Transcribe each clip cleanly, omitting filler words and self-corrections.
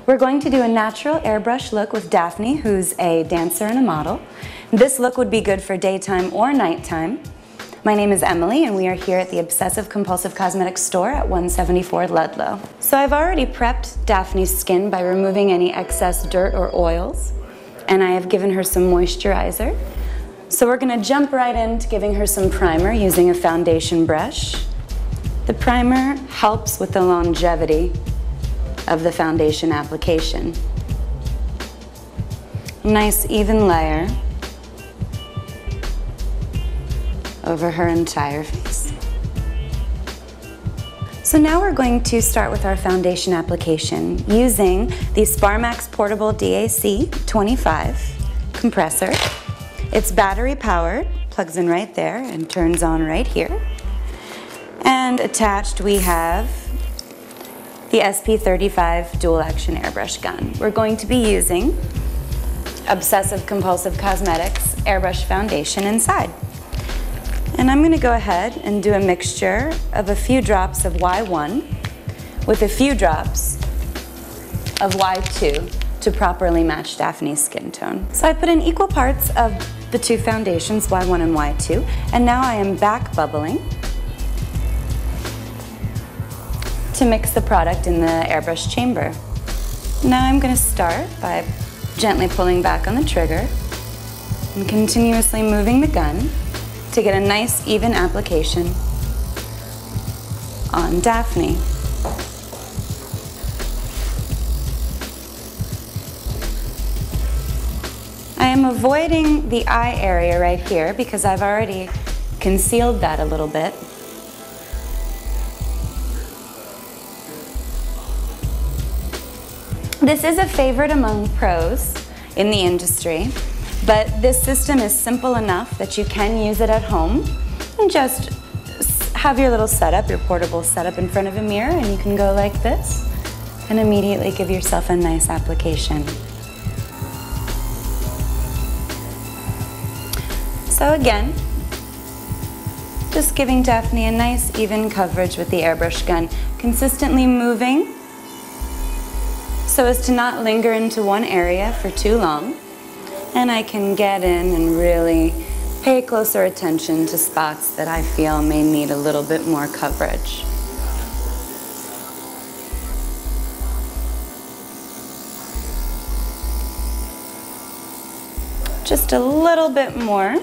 We're going to do a natural airbrush look with Daphne, who's a dancer and a model. This look would be good for daytime or nighttime. My name is Emily, and we are here at the Obsessive Compulsive Cosmetics store at 174 Ludlow. So I've already prepped Daphne's skin by removing any excess dirt or oils, and I have given her some moisturizer. So we're going to jump right into giving her some primer using a foundation brush. The primer helps with the longevity of the foundation application. Nice even layer over her entire face. So now we're going to start with our foundation application using the Sparmax Portable DAC 25 compressor. It's battery powered, plugs in right there and turns on right here. And attached we have the SP35 dual action airbrush gun. We're going to be using Obsessive Compulsive Cosmetics airbrush foundation inside. And I'm going to go ahead and do a mixture of a few drops of Y1 with a few drops of Y2 to properly match Daphne's skin tone. So I put in equal parts of the two foundations, Y1 and Y2, and now I am back bubbling to mix the product in the airbrush chamber. Now I'm going to start by gently pulling back on the trigger and continuously moving the gun to get a nice even application on Daphne. I am avoiding the eye area right here because I've already concealed that a little bit. This is a favorite among pros in the industry, but this system is simple enough that you can use it at home and just have your little setup, your portable setup in front of a mirror, and you can go like this and immediately give yourself a nice application. So again, just giving Daphne a nice even coverage with the airbrush gun, consistently moving so as to not linger into one area for too long. And I can get in and really pay closer attention to spots that I feel may need a little bit more coverage. Just a little bit more.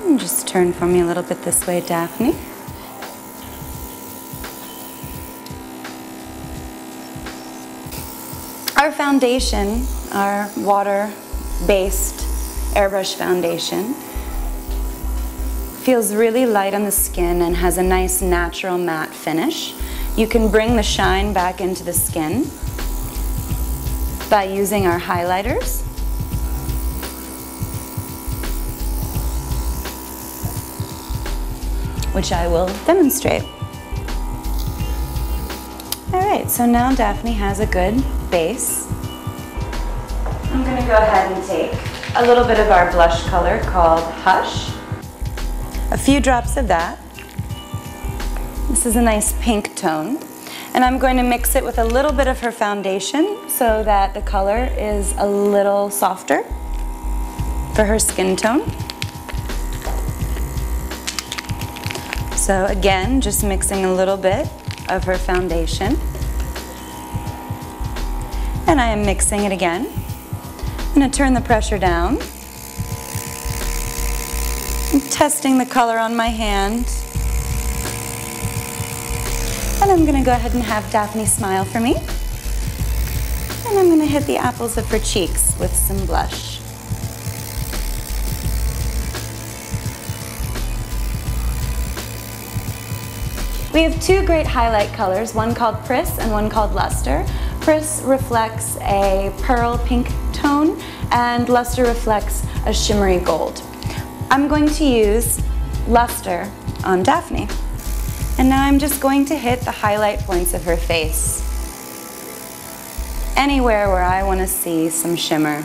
And just turn for me a little bit this way, Daphne. Our foundation, our water-based airbrush foundation, feels really light on the skin and has a nice natural matte finish. You can bring the shine back into the skin by using our highlighters. Which I will demonstrate. All right, so now Daphne has a good base. I'm going to go ahead and take a little bit of our blush color called Hush. A few drops of that. This is a nice pink tone. And I'm going to mix it with a little bit of her foundation so that the color is a little softer for her skin tone. So again, just mixing a little bit of her foundation. And I am mixing it again. I'm going to turn the pressure down. I'm testing the color on my hand. And I'm going to go ahead and have Daphne smile for me. And I'm going to hit the apples of her cheeks with some blush. We have two great highlight colors, one called Priss and one called Luster. Priss reflects a pearl pink tone and Luster reflects a shimmery gold. I'm going to use Luster on Daphne. And now I'm just going to hit the highlight points of her face. Anywhere where I want to see some shimmer.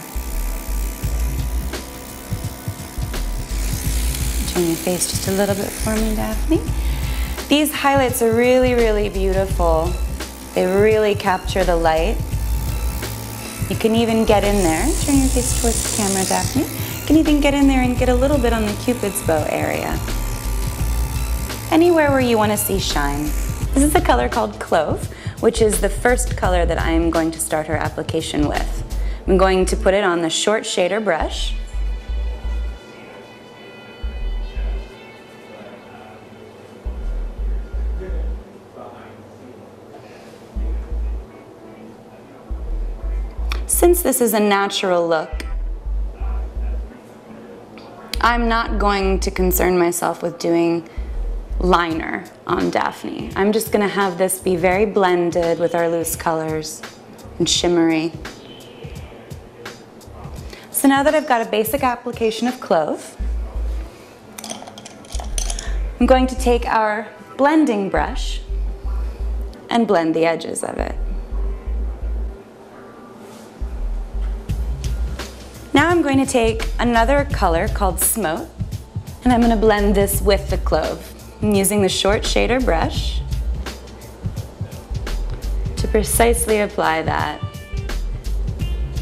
Turn your face just a little bit for me, Daphne. These highlights are really, really beautiful. They really capture the light You can even get in there, turn your face towards the camera, Daphne. You can even get in there and get a little bit on the Cupid's bow area. Anywhere where you want to see shine. This is a color called Clove, which is the first color that I'm going to start her application with. I'm going to put it on the short shader brush. Since this is a natural look, I'm not going to concern myself with doing liner on Daphne. I'm just going to have this be very blended with our loose colors and shimmery. So now that I've got a basic application of Clove, I'm going to take our blending brush and blend the edges of it. Now I'm going to take another color called Smote, and I'm going to blend this with the Clove. I'm using the short shader brush to precisely apply that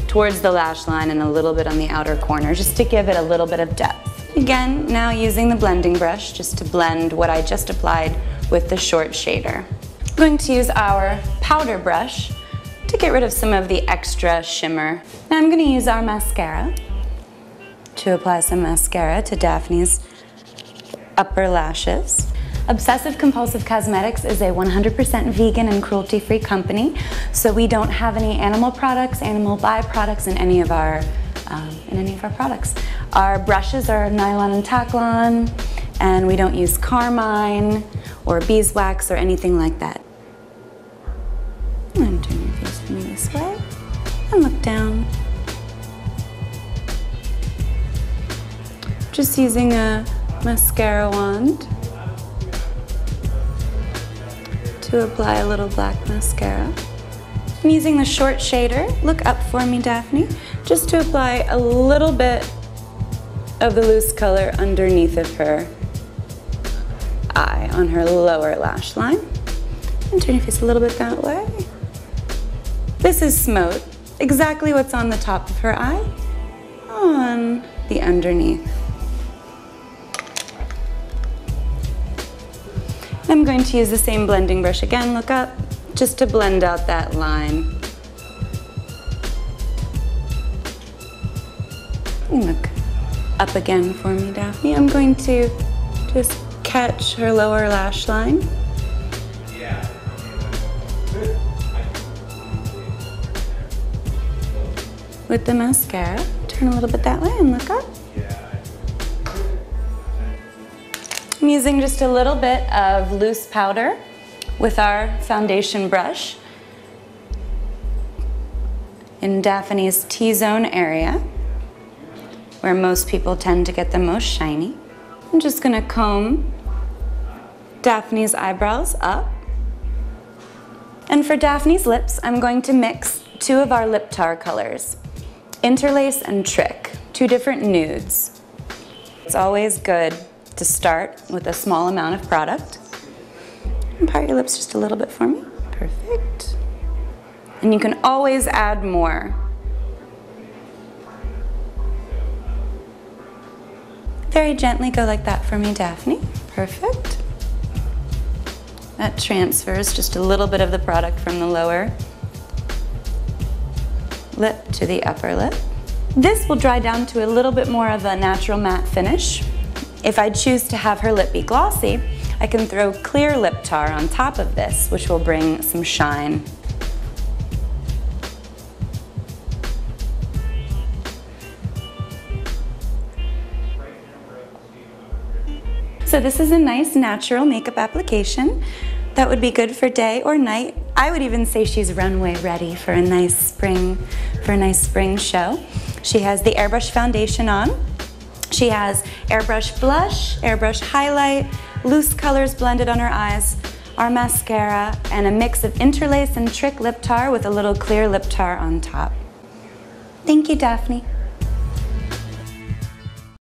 towards the lash line and a little bit on the outer corner, just to give it a little bit of depth. Again, now using the blending brush just to blend what I just applied with the short shader. I'm going to use our powder brush to get rid of some of the extra shimmer. Now I'm going to use our mascara to apply some mascara to Daphne's upper lashes. Obsessive Compulsive Cosmetics is a 100% vegan and cruelty-free company, so we don't have any animal products, animal byproducts in any of our products. Our brushes are nylon and Taklon, and we don't use carmine or beeswax or anything like that. And turn your face to me this way, and look down. Just using a mascara wand to apply a little black mascara. I'm using the short shader. Look up for me, Daphne, just to apply a little bit of the loose color underneath of her eye on her lower lash line. And turn your face a little bit that way. This is Smote, exactly what's on the top of her eye, on the underneath. I'm going to use the same blending brush again, look up, just to blend out that line. And look up again for me, Daphne. I'm going to just catch her lower lash line. With the mascara, turn a little bit that way and look up. I'm using just a little bit of loose powder with our foundation brush in Daphne's T-zone area, where most people tend to get the most shiny. I'm just gonna comb Daphne's eyebrows up. And for Daphne's lips, I'm going to mix two of our lip tar colors, Interlace and Trick, two different nudes. It's always good to start with a small amount of product. And part your lips just a little bit for me. Perfect. And you can always add more. Very gently go like that for me, Daphne. Perfect. That transfers just a little bit of the product from the lower lip to the upper lip. This will dry down to a little bit more of a natural matte finish. If I choose to have her lip be glossy, I can throw clear lip tar on top of this, which will bring some shine. So this is a nice natural makeup application that would be good for day or night. I would even say she's runway ready for a nice spring show. She has the Airbrush foundation on. She has Airbrush blush, Airbrush highlight, loose colors blended on her eyes, our mascara, and a mix of Interlace and Trick lip tar with a little clear lip tar on top. Thank you, Daphne.